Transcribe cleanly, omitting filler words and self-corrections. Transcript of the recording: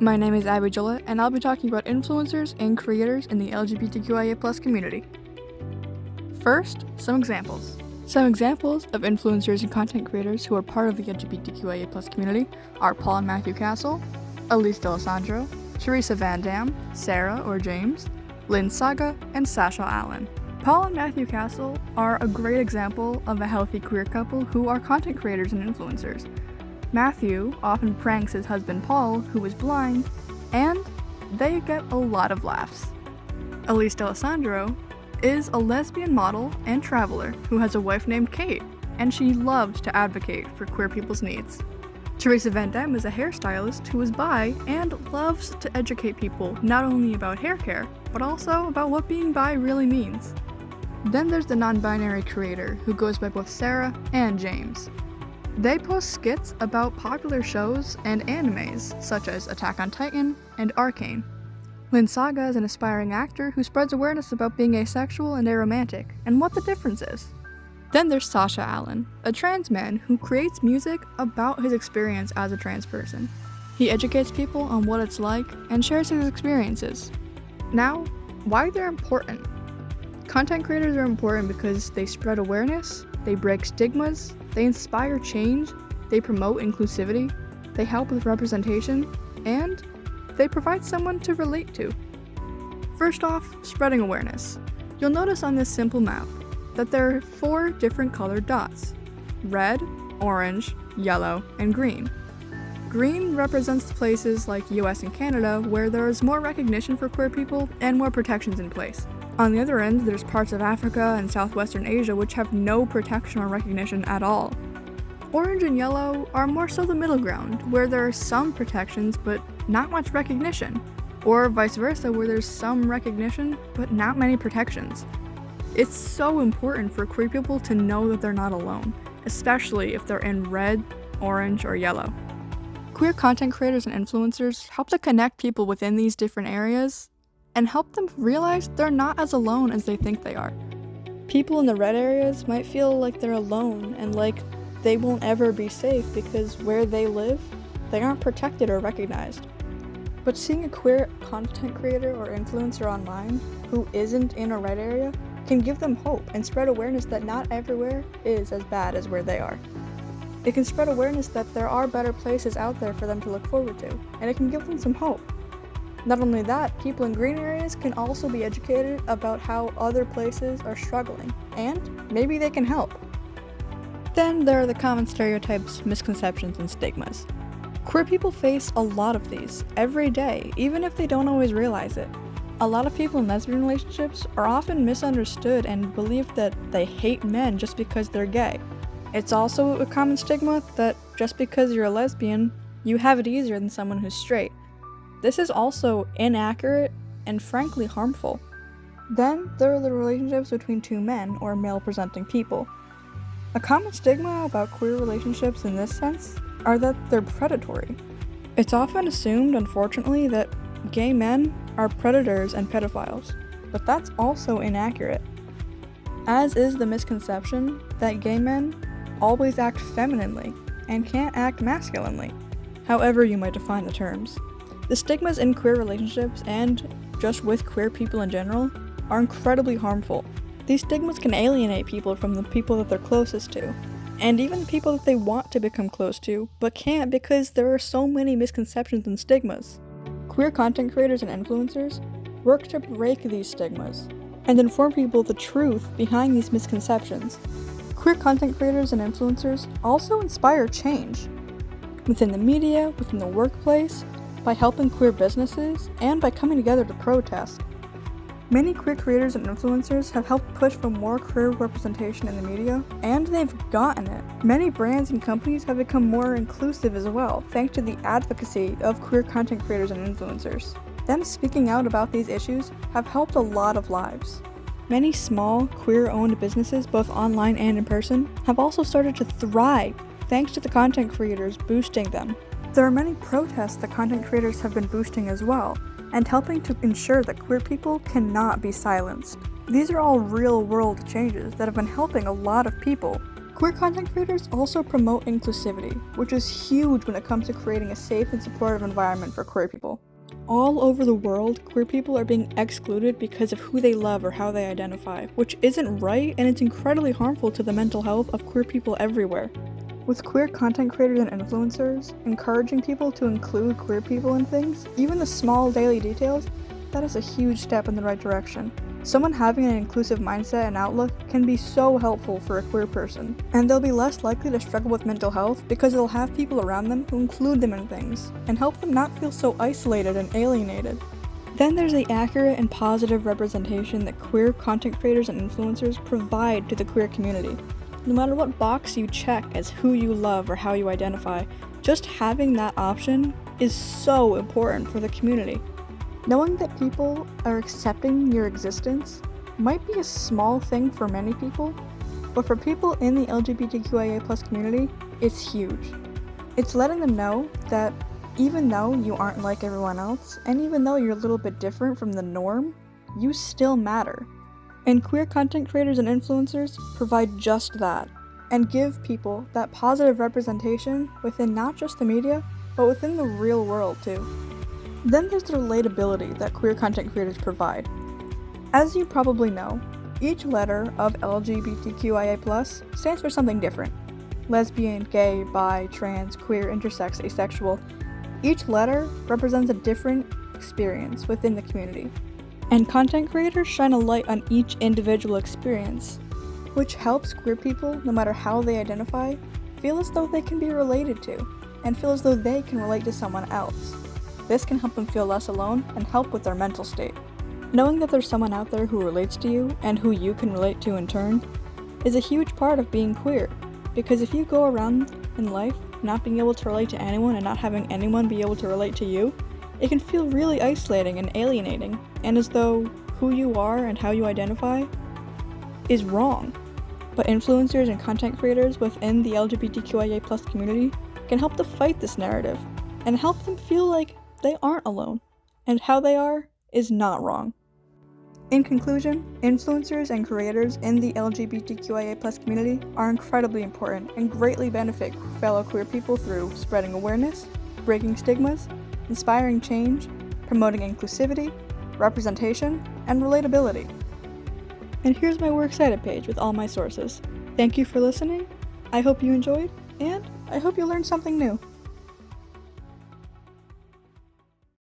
My name is Abby Gillette, and I'll be talking about influencers and creators in the LGBTQIA+ community. First, some examples. Some examples of influencers and content creators who are part of the LGBTQIA+ community are Paul and Matthew Castle, Elise D'Alessandro, Teresa Van Dam, Sarah or James, Lynn Saga, and Sasha Allen. Paul and Matthew Castle are a great example of a healthy queer couple who are content creators and influencers. Matthew often pranks his husband Paul, who is blind, and they get a lot of laughs. Elise D'Alessandro is a lesbian model and traveler who has a wife named Kate, and she loves to advocate for queer people's needs. Teresa Van Dam is a hairstylist who is bi and loves to educate people not only about hair care, but also about what being bi really means. Then there's the non-binary creator who goes by both Sarah and James. They post skits about popular shows and animes such as Attack on Titan and Arcane. Lynn Saga is an aspiring actor who spreads awareness about being asexual and aromantic and what the difference is. Then there's Sasha Allen, a trans man who creates music about his experience as a trans person. He educates people on what it's like and shares his experiences. Now, why they're important. Content creators are important because they spread awareness, they break stigmas, they inspire change, they promote inclusivity, they help with representation, and they provide someone to relate to. First off, spreading awareness. You'll notice on this simple map that there are 4 different colored dots: red, orange, yellow, and green. Green represents the places like US and Canada where there is more recognition for queer people and more protections in place. On the other end, there's parts of Africa and Southwestern Asia which have no protection or recognition at all. Orange and yellow are more so the middle ground, where there are some protections but not much recognition, or vice versa, where there's some recognition but not many protections. It's so important for queer people to know that they're not alone, especially if they're in red, orange, or yellow. Queer content creators and influencers help to connect people within these different areas and help them realize they're not as alone as they think they are. People in the red areas might feel like they're alone and like they won't ever be safe because where they live, they aren't protected or recognized. But seeing a queer content creator or influencer online who isn't in a red area can give them hope and spread awareness that not everywhere is as bad as where they are. It can spread awareness that there are better places out there for them to look forward to, and it can give them some hope. Not only that, people in green areas can also be educated about how other places are struggling, and maybe they can help. Then there are the common stereotypes, misconceptions, and stigmas. Queer people face a lot of these every day, even if they don't always realize it. A lot of people in lesbian relationships are often misunderstood and believe that they hate men just because they're gay. It's also a common stigma that just because you're a lesbian, you have it easier than someone who's straight. This is also inaccurate and frankly harmful. Then there are the relationships between 2 men or male-presenting people. A common stigma about queer relationships in this sense are that they're predatory. It's often assumed, unfortunately, that gay men are predators and pedophiles, but that's also inaccurate. As is the misconception that gay men always act femininely and can't act masculinely, however you might define the terms. The stigmas in queer relationships, and just with queer people in general, are incredibly harmful. These stigmas can alienate people from the people that they're closest to, and even the people that they want to become close to, but can't because there are so many misconceptions and stigmas. Queer content creators and influencers work to break these stigmas and inform people the truth behind these misconceptions. Queer content creators and influencers also inspire change within the media, within the workplace, by helping queer businesses, and by coming together to protest. Many queer creators and influencers have helped push for more queer representation in the media, and they've gotten it. Many brands and companies have become more inclusive as well, thanks to the advocacy of queer content creators and influencers. Them speaking out about these issues have helped a lot of lives. Many small, queer-owned businesses, both online and in person, have also started to thrive thanks to the content creators boosting them. There are many protests that content creators have been boosting as well, and helping to ensure that queer people cannot be silenced. These are all real-world changes that have been helping a lot of people. Queer content creators also promote inclusivity, which is huge when it comes to creating a safe and supportive environment for queer people. All over the world, queer people are being excluded because of who they love or how they identify, which isn't right, and it's incredibly harmful to the mental health of queer people everywhere. With queer content creators and influencers, encouraging people to include queer people in things, even the small daily details, that is a huge step in the right direction. Someone having an inclusive mindset and outlook can be so helpful for a queer person, and they'll be less likely to struggle with mental health because they'll have people around them who include them in things, and help them not feel so isolated and alienated. Then there's the accurate and positive representation that queer content creators and influencers provide to the queer community. No matter what box you check as who you love or how you identify, just having that option is so important for the community. Knowing that people are accepting your existence might be a small thing for many people, but for people in the LGBTQIA+ community, it's huge. It's letting them know that even though you aren't like everyone else, and even though you're a little bit different from the norm, you still matter. And queer content creators and influencers provide just that, and give people that positive representation within not just the media, but within the real world too. Then there's the relatability that queer content creators provide. As you probably know, each letter of LGBTQIA+ stands for something different. Lesbian, gay, bi, trans, queer, intersex, asexual. Each letter represents a different experience within the community. And content creators shine a light on each individual experience, which helps queer people, no matter how they identify, feel as though they can be related to, and feel as though they can relate to someone else. This can help them feel less alone and help with their mental state. Knowing that there's someone out there who relates to you, and who you can relate to in turn, is a huge part of being queer, because if you go around in life not being able to relate to anyone and not having anyone be able to relate to you, it can feel really isolating and alienating, and as though who you are and how you identify is wrong. But influencers and content creators within the LGBTQIA+ community can help to fight this narrative, and help them feel like they aren't alone, and how they are is not wrong. In conclusion, influencers and creators in the LGBTQIA+ community are incredibly important and greatly benefit fellow queer people through spreading awareness, breaking stigmas, inspiring change, promoting inclusivity, representation, and relatability. And here's my Works Cited page with all my sources. Thank you for listening, I hope you enjoyed, and I hope you learned something new.